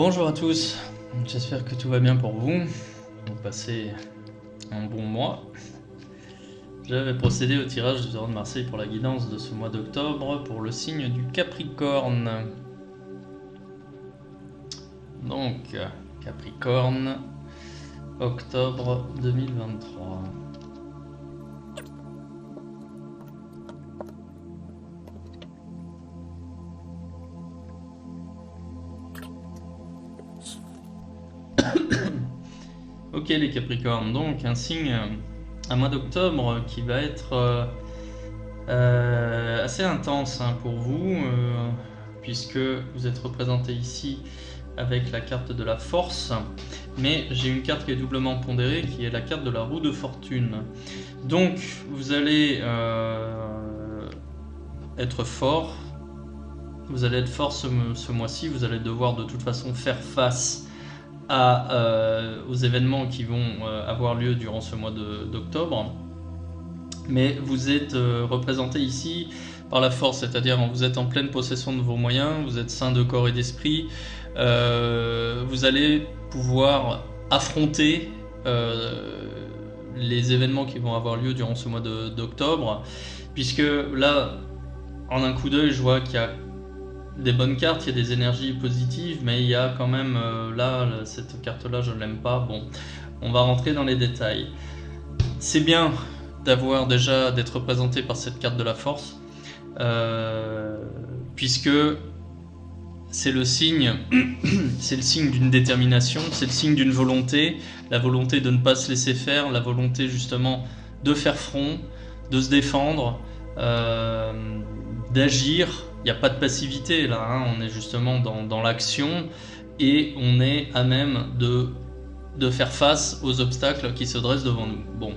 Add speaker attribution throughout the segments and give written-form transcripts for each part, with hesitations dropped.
Speaker 1: Bonjour à tous, j'espère que tout va bien pour vous. Vous passez un bon mois. Je vais procéder au tirage du tarot de Marseille pour la guidance de ce mois d'octobre pour le signe du Capricorne. Donc, Capricorne, octobre 2023. Ok les Capricornes, donc un mois d'octobre qui va être assez intense pour vous, puisque vous êtes représenté ici avec la carte de la force, mais j'ai une carte qui est doublement pondérée, qui est la carte de la roue de fortune. Donc vous allez être fort, ce mois-ci, vous allez devoir de toute façon faire face aux événements qui vont avoir lieu durant ce mois d'octobre. Mais vous êtes représenté ici par la force, c'est-à-dire vous êtes en pleine possession de vos moyens, vous êtes sain de corps et d'esprit, vous allez pouvoir affronter les événements qui vont avoir lieu durant ce mois d'octobre, puisque là, en un coup d'œil, je vois qu'il y a des bonnes cartes, il y a des énergies positives, mais il y a quand même cette carte-là, je ne l'aime pas. Bon, on va rentrer dans les détails. C'est bien d'être représenté par cette carte de la force, puisque c'est le signe d'une détermination, c'est le signe d'une volonté, la volonté de ne pas se laisser faire, la volonté justement de faire front, de se défendre, d'agir. Il n'y a pas de passivité là, on est justement dans l'action et on est à même de faire face aux obstacles qui se dressent devant nous. Bon.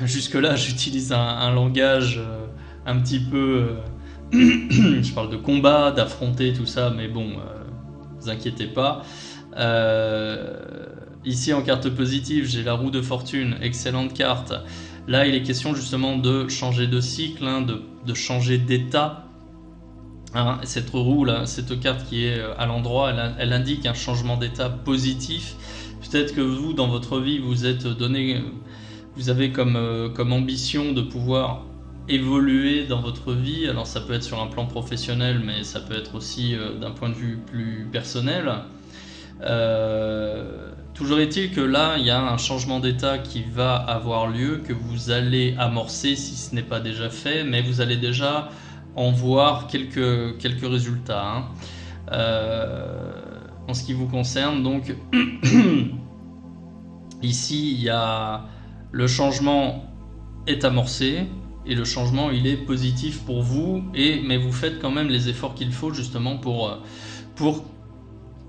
Speaker 1: Jusque-là, j'utilise un langage un petit peu... je parle de combat, d'affronter, tout ça, mais bon, vous inquiétez pas. Ici, en carte positive, j'ai la roue de fortune, excellente carte. Là, il est question justement de changer de cycle, de changer d'état. Cette roue là, cette carte qui est à l'endroit, elle indique un changement d'état positif. Peut-être que vous, dans votre vie, vous avez comme ambition de pouvoir évoluer dans votre vie. Alors ça peut être sur un plan professionnel, mais ça peut être aussi d'un point de vue plus personnel. Toujours est-il que là, il y a un changement d'état qui va avoir lieu, que vous allez amorcer si ce n'est pas déjà fait, mais vous allez déjà en voir quelques résultats. En ce qui vous concerne, donc, ici, il y a le changement est amorcé, et le changement, il est positif pour vous, mais vous faites quand même les efforts qu'il faut justement pour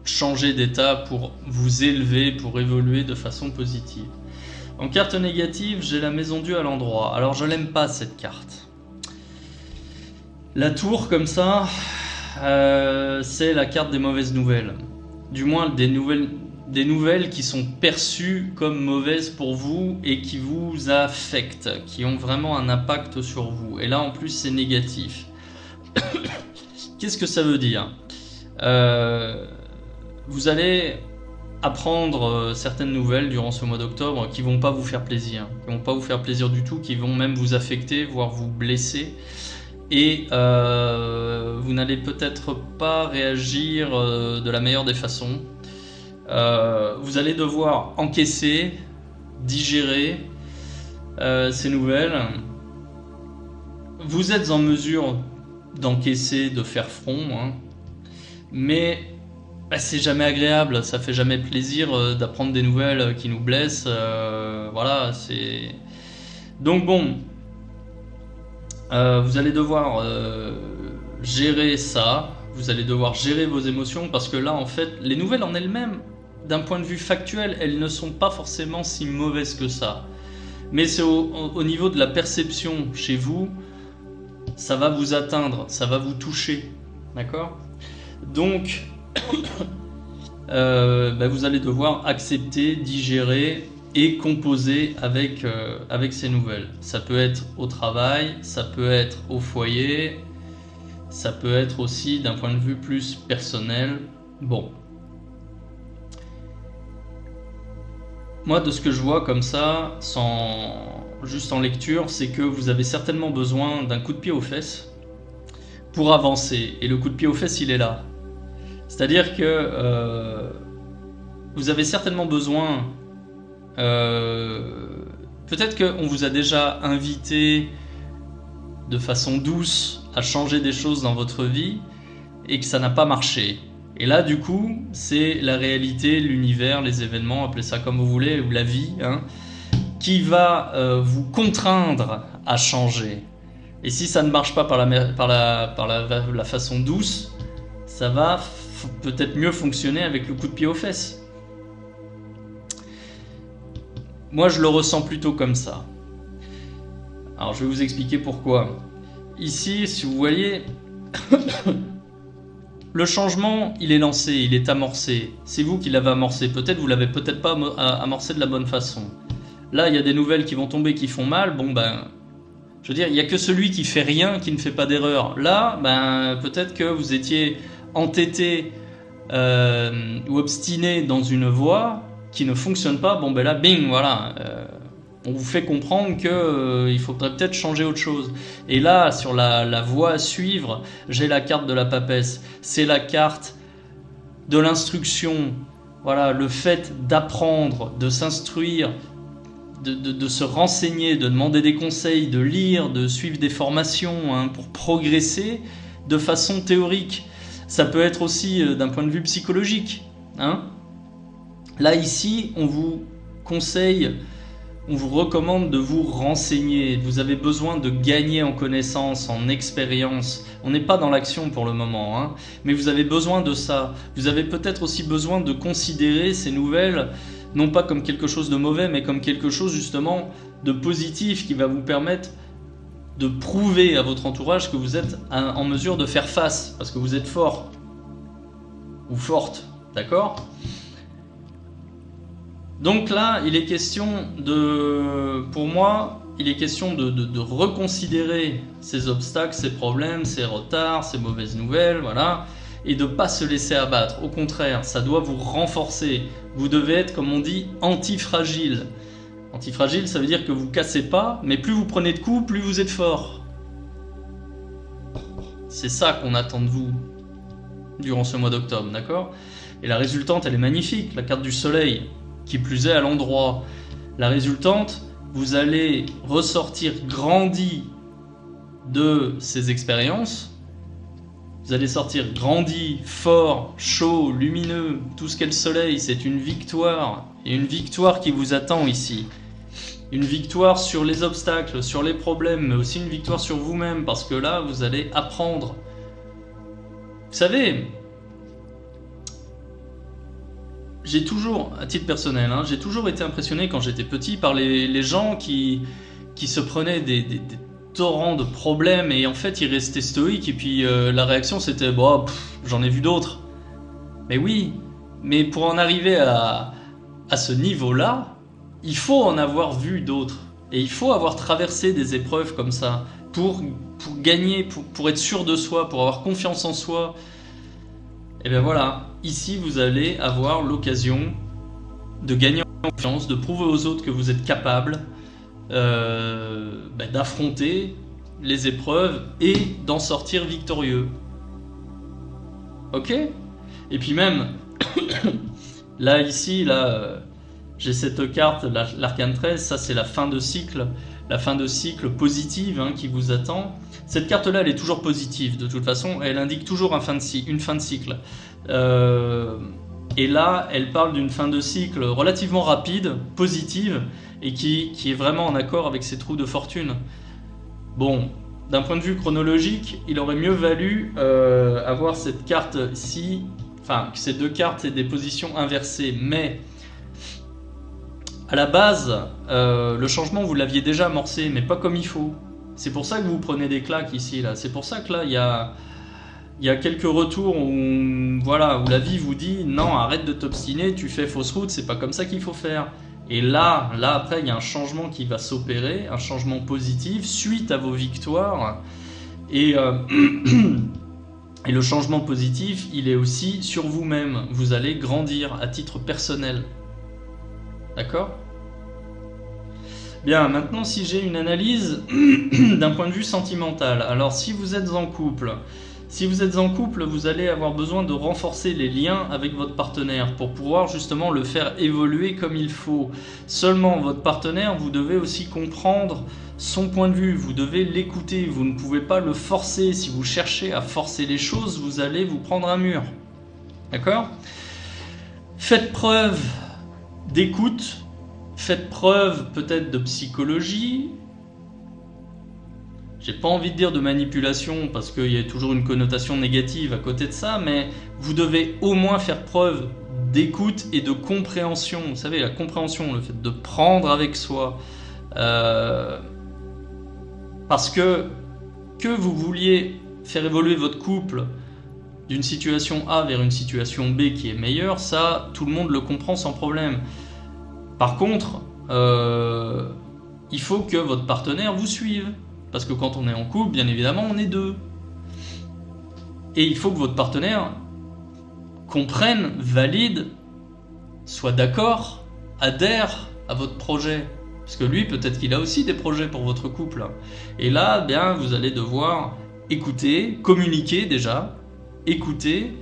Speaker 1: changer d'état, pour vous élever, pour évoluer de façon positive. En carte négative, j'ai la maison Dieu à l'endroit. Alors je n'aime pas cette carte. La tour comme ça, c'est la carte des mauvaises nouvelles. Du moins des nouvelles qui sont perçues comme mauvaises pour vous et qui vous affectent, qui ont vraiment un impact sur vous. Et là en plus c'est négatif. Qu'est-ce que ça veut dire ? Vous allez apprendre certaines nouvelles durant ce mois d'octobre qui vont pas vous faire plaisir, du tout, qui vont même vous affecter, voire vous blesser. Et vous n'allez peut-être pas réagir de la meilleure des façons. Vous allez devoir encaisser, digérer ces nouvelles. Vous êtes en mesure d'encaisser, de faire front, mais c'est jamais agréable, ça fait jamais plaisir d'apprendre des nouvelles qui nous blessent. Voilà, c'est... Donc bon, vous allez devoir gérer ça, vous allez devoir gérer vos émotions, parce que là, en fait, les nouvelles en elles-mêmes, d'un point de vue factuel, elles ne sont pas forcément si mauvaises que ça. Mais c'est au niveau de la perception chez vous, ça va vous atteindre, ça va vous toucher, d'accord ? Donc... vous allez devoir accepter, digérer et composer avec ces nouvelles. Ça peut être au travail, ça peut être au foyer, ça peut être aussi d'un point de vue plus personnel. Bon. Moi, de ce que je vois comme ça, juste en lecture, c'est que vous avez certainement besoin d'un coup de pied aux fesses pour avancer. Et le coup de pied aux fesses, il est là. C'est-à-dire que vous avez certainement besoin... peut-être qu'on vous a déjà invité de façon douce à changer des choses dans votre vie et que ça n'a pas marché. Et là, du coup, c'est la réalité, l'univers, les événements, appelez ça comme vous voulez, ou la vie, hein, qui va vous contraindre à changer. Et si ça ne marche pas par la façon douce, ça va peut-être mieux fonctionner avec le coup de pied aux fesses. Moi, je le ressens plutôt comme ça. Alors, je vais vous expliquer pourquoi. Ici, si vous voyez... Le changement, il est lancé, il est amorcé. C'est vous qui l'avez amorcé. Peut-être vous l'avez peut-être pas amorcé de la bonne façon. Là, il y a des nouvelles qui vont tomber, qui font mal. Bon, ben, je veux dire, il n'y a que celui qui fait rien qui ne fait pas d'erreur. Là, ben, peut-être que vous étiez entêté ou obstiné dans une voie qui ne fonctionne pas. Bon, ben là, bing, voilà. On vous fait comprendre qu'il faudrait peut-être changer autre chose. Et là, sur la voie à suivre, j'ai la carte de la papesse. C'est la carte de l'instruction. Voilà, le fait d'apprendre, de s'instruire, de se renseigner, de demander des conseils, de lire, de suivre des formations hein, pour progresser de façon théorique. Ça peut être aussi d'un point de vue psychologique. Hein. Là, ici, on vous conseille... On vous recommande de vous renseigner, vous avez besoin de gagner en connaissances, en expérience. On n'est pas dans l'action pour le moment, hein, mais vous avez besoin de ça. Vous avez peut-être aussi besoin de considérer ces nouvelles, non pas comme quelque chose de mauvais, mais comme quelque chose justement de positif qui va vous permettre de prouver à votre entourage que vous êtes en mesure de faire face, parce que vous êtes fort ou forte, d'accord ? Donc là, il est question pour moi, il est question de reconsidérer ces obstacles, ces problèmes, ces retards, ces mauvaises nouvelles, voilà, et de ne pas se laisser abattre. Au contraire, ça doit vous renforcer. Vous devez être, comme on dit, antifragile. Antifragile, ça veut dire que vous ne cassez pas, mais plus vous prenez de coups, plus vous êtes fort. C'est ça qu'on attend de vous durant ce mois d'octobre, d'accord ? Et la résultante, elle est magnifique, la carte du soleil. Qui plus est à l'endroit. La résultante, vous allez ressortir grandi de ces expériences. Vous allez sortir grandi, fort, chaud, lumineux, tout ce qu'est le soleil. C'est une victoire. Et une victoire qui vous attend ici. Une victoire sur les obstacles, sur les problèmes, mais aussi une victoire sur vous-même. Parce que là, vous allez apprendre. Vous savez... J'ai toujours, à titre personnel, hein, j'ai toujours été impressionné quand j'étais petit par les gens qui se prenaient des torrents de problèmes et en fait ils restaient stoïques et puis la réaction c'était bah, j'en ai vu d'autres. Mais oui, mais pour en arriver à ce niveau-là, il faut en avoir vu d'autres et il faut avoir traversé des épreuves comme ça pour gagner, pour être sûr de soi, pour avoir confiance en soi. Et bien voilà, ici vous allez avoir l'occasion de gagner en confiance, de prouver aux autres que vous êtes capable d'affronter les épreuves et d'en sortir victorieux. Ok ? Et puis même, là ici, j'ai cette carte, l'arcane 13, ça c'est la fin de cycle positive hein, qui vous attend. Cette carte-là, elle est toujours positive, de toute façon, elle indique toujours une fin de cycle. Et là, elle parle d'une fin de cycle relativement rapide, positive, et qui est vraiment en accord avec ses trous de fortune. Bon, d'un point de vue chronologique, il aurait mieux valu avoir cette carte-ci, enfin, ces deux cartes et des positions inversées, mais... À la base, le changement, vous l'aviez déjà amorcé, mais pas comme il faut. C'est pour ça que vous prenez des claques ici, là. C'est pour ça que là, il y a quelques retours où la vie vous dit « Non, arrête de t'obstiner, tu fais fausse route, c'est pas comme ça qu'il faut faire. » Et là, après, il y a un changement qui va s'opérer, un changement positif, suite à vos victoires. Et Et le changement positif, il est aussi sur vous-même. Vous allez grandir à titre personnel. D'accord ? Bien, maintenant si j'ai une analyse d'un point de vue sentimental. Alors si vous êtes en couple, vous allez avoir besoin de renforcer les liens avec votre partenaire pour pouvoir justement le faire évoluer comme il faut. Seulement votre partenaire, vous devez aussi comprendre son point de vue, vous devez l'écouter, vous ne pouvez pas le forcer. Si vous cherchez à forcer les choses, vous allez vous prendre un mur. D'accord ? Faites preuve d'écoute, faites preuve peut-être de psychologie. J'ai pas envie de dire de manipulation parce qu'il y a toujours une connotation négative à côté de ça, mais vous devez au moins faire preuve d'écoute et de compréhension. Vous savez, la compréhension, le fait de prendre avec soi. Parce que vous vouliez faire évoluer votre couple d'une situation A vers une situation B qui est meilleure, ça, tout le monde le comprend sans problème. Par contre, il faut que votre partenaire vous suive. Parce que quand on est en couple, bien évidemment, on est deux. Et il faut que votre partenaire comprenne, valide, soit d'accord, adhère à votre projet. Parce que lui, peut-être qu'il a aussi des projets pour votre couple. Et là, bien, vous allez devoir écouter, communiquer déjà, écouter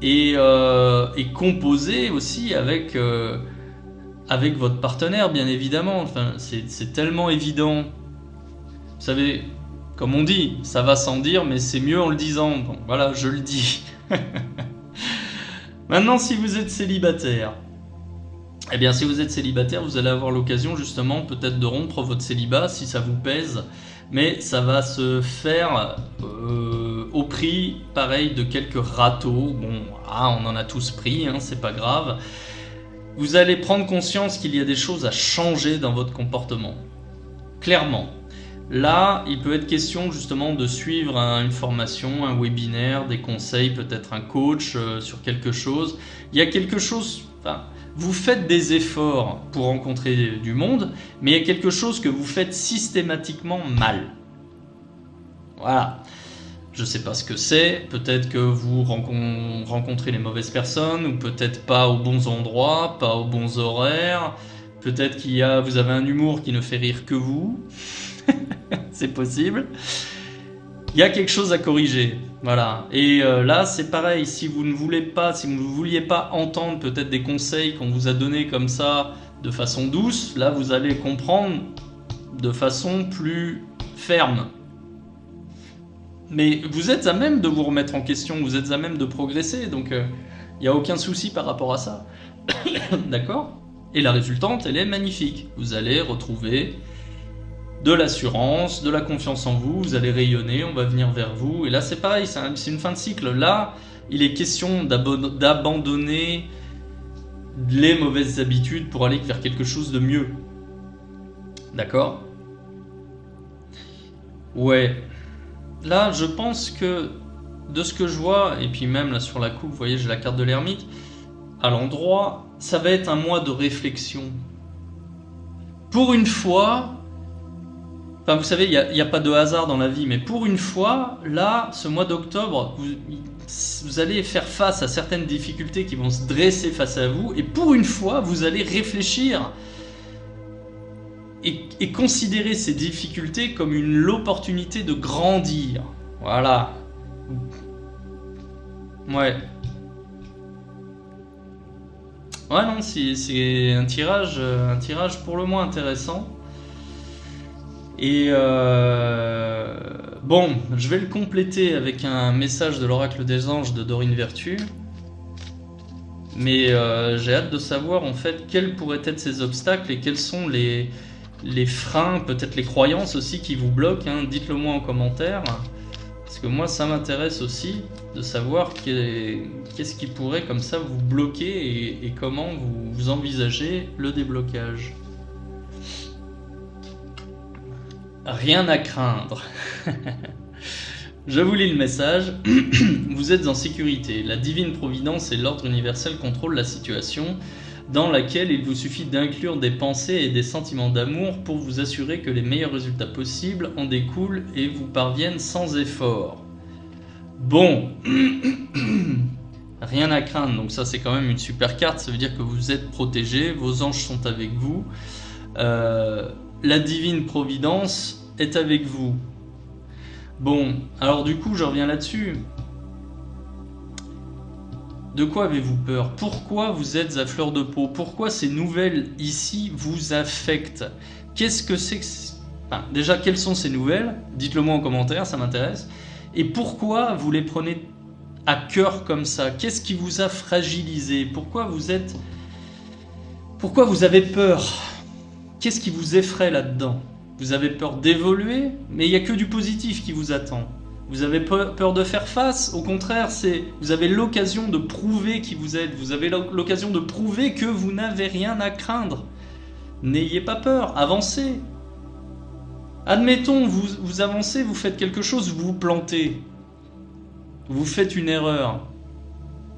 Speaker 1: et composer aussi avec votre partenaire, bien évidemment. Enfin, c'est tellement évident. Vous savez, comme on dit, ça va sans dire, mais c'est mieux en le disant. Bon, voilà, je le dis. Maintenant, si vous êtes célibataire, eh bien, si vous êtes célibataire, vous allez avoir l'occasion justement peut-être de rompre votre célibat si ça vous pèse, mais ça va se faire au prix, pareil, de quelques râteaux. Bon, on en a tous pris, hein, c'est pas grave. Vous allez prendre conscience qu'il y a des choses à changer dans votre comportement. Clairement. Là, il peut être question justement de suivre une formation, un webinaire, des conseils, peut-être un coach sur quelque chose. Il y a quelque chose, vous faites des efforts pour rencontrer du monde, mais il y a quelque chose que vous faites systématiquement mal. Voilà. Je ne sais pas ce que c'est, peut-être que vous rencontrez les mauvaises personnes, ou peut-être pas aux bons endroits, pas aux bons horaires, peut-être vous avez un humour qui ne fait rire que vous. C'est possible. Il y a quelque chose à corriger. Voilà. Et là, c'est pareil. Si vous ne vouliez pas entendre peut-être des conseils qu'on vous a donnés comme ça, de façon douce, là, vous allez comprendre de façon plus ferme. Mais vous êtes à même de vous remettre en question, vous êtes à même de progresser, donc il n'y a aucun souci par rapport à ça. D'accord ? Et la résultante, elle est magnifique. Vous allez retrouver de l'assurance, de la confiance en vous, vous allez rayonner, on va venir vers vous. Et là, c'est pareil, c'est une fin de cycle. Là, il est question d'abandonner les mauvaises habitudes pour aller vers quelque chose de mieux. D'accord ? Ouais. Là, je pense que, de ce que je vois, et puis même là sur la coupe, vous voyez, j'ai la carte de l'ermite, à l'endroit, ça va être un mois de réflexion. Pour une fois... Enfin, vous savez, il n'y a pas de hasard dans la vie, mais pour une fois, là, ce mois d'octobre, vous allez faire face à certaines difficultés qui vont se dresser face à vous, et pour une fois, vous allez réfléchir et considérer ces difficultés comme l'opportunité de grandir. Voilà. Ouais. Ouais, non, c'est un tirage pour le moins intéressant. Et bon, je vais le compléter avec un message de l'oracle des anges de Dorine Vertu. Mais j'ai hâte de savoir en fait quels pourraient être ces obstacles et quels sont les freins, peut-être les croyances aussi qui vous bloquent. Hein. Dites-le moi en commentaire. Parce que moi ça m'intéresse aussi de savoir qu'est-ce qui pourrait comme ça vous bloquer et comment vous envisagez le déblocage. Rien à craindre. Je vous lis le message. Vous êtes en sécurité. La divine providence et l'ordre universel contrôlent la situation dans laquelle il vous suffit d'inclure des pensées et des sentiments d'amour pour vous assurer que les meilleurs résultats possibles en découlent et vous parviennent sans effort. Bon. Rien à craindre, donc ça c'est quand même une super carte, ça veut dire que vous êtes protégé, vos anges sont avec vous, la divine providence est avec vous. Bon, alors du coup je reviens là-dessus. De quoi avez-vous peur? Pourquoi vous êtes à fleur de peau? Pourquoi ces nouvelles ici vous affectent? Qu'est-ce que c'est que... Enfin, déjà, quelles sont ces nouvelles? Dites-le moi en commentaire, ça m'intéresse. Et pourquoi vous les prenez à cœur comme ça? Qu'est-ce qui vous a fragilisé? Pourquoi vous avez peur? Qu'est-ce qui vous effraie là-dedans? Vous avez peur d'évoluer, mais il n'y a que du positif qui vous attend. Vous avez peur de faire face, au contraire, vous avez l'occasion de prouver qui vous êtes, vous avez l'occasion de prouver que vous n'avez rien à craindre. N'ayez pas peur, avancez. Admettons, vous avancez, vous faites quelque chose, vous vous plantez. Vous faites une erreur.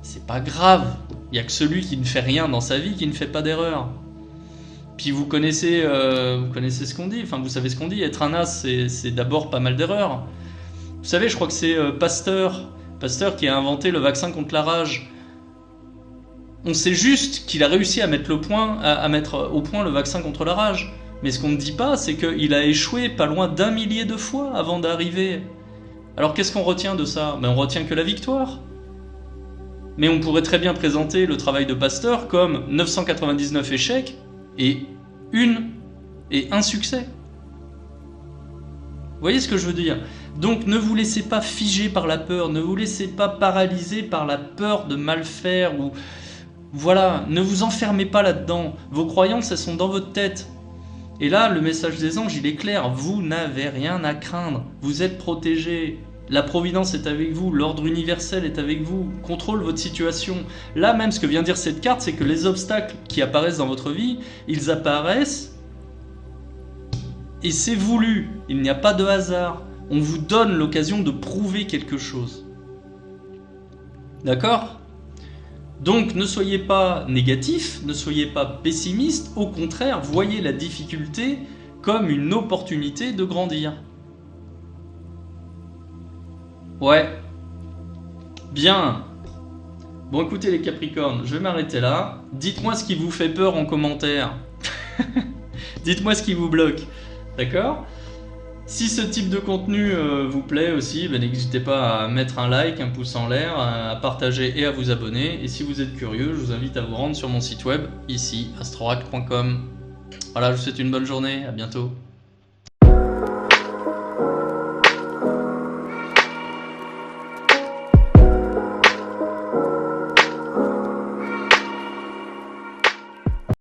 Speaker 1: C'est pas grave, il n'y a que celui qui ne fait rien dans sa vie qui ne fait pas d'erreur. Puis vous connaissez ce qu'on dit, enfin vous savez ce qu'on dit, être un as, c'est d'abord pas mal d'erreurs. Vous savez, je crois que c'est Pasteur qui a inventé le vaccin contre la rage. On sait juste qu'il a réussi à mettre au point le vaccin contre la rage. Mais ce qu'on ne dit pas, c'est qu'il a échoué pas loin d'1 millier de fois avant d'arriver. Alors qu'est-ce qu'on retient de ça? On retient que la victoire. Mais on pourrait très bien présenter le travail de Pasteur comme 999 échecs et un succès. Vous voyez ce que je veux dire? Donc ne vous laissez pas figer par la peur, ne vous laissez pas paralyser par la peur de mal faire, ou voilà, ne vous enfermez pas là-dedans. Vos croyances, elles sont dans votre tête. Et là, le message des anges, il est clair, vous n'avez rien à craindre, vous êtes protégés. La providence est avec vous, l'ordre universel est avec vous, contrôle votre situation. Là même, ce que vient dire cette carte, c'est que les obstacles qui apparaissent dans votre vie, ils apparaissent et c'est voulu, il n'y a pas de hasard. On vous donne l'occasion de prouver quelque chose. D'accord ? Donc ne soyez pas négatif, ne soyez pas pessimiste, au contraire, voyez la difficulté comme une opportunité de grandir. Ouais. Bien. Bon, écoutez les Capricornes, je vais m'arrêter là. Dites-moi ce qui vous fait peur en commentaire. Dites-moi ce qui vous bloque. D'accord ? Si ce type de contenu vous plaît aussi, n'hésitez pas à mettre un like, un pouce en l'air, à partager et à vous abonner. Et si vous êtes curieux, je vous invite à vous rendre sur mon site web, ici, astrorac.com. Voilà, je vous souhaite une bonne journée, à bientôt.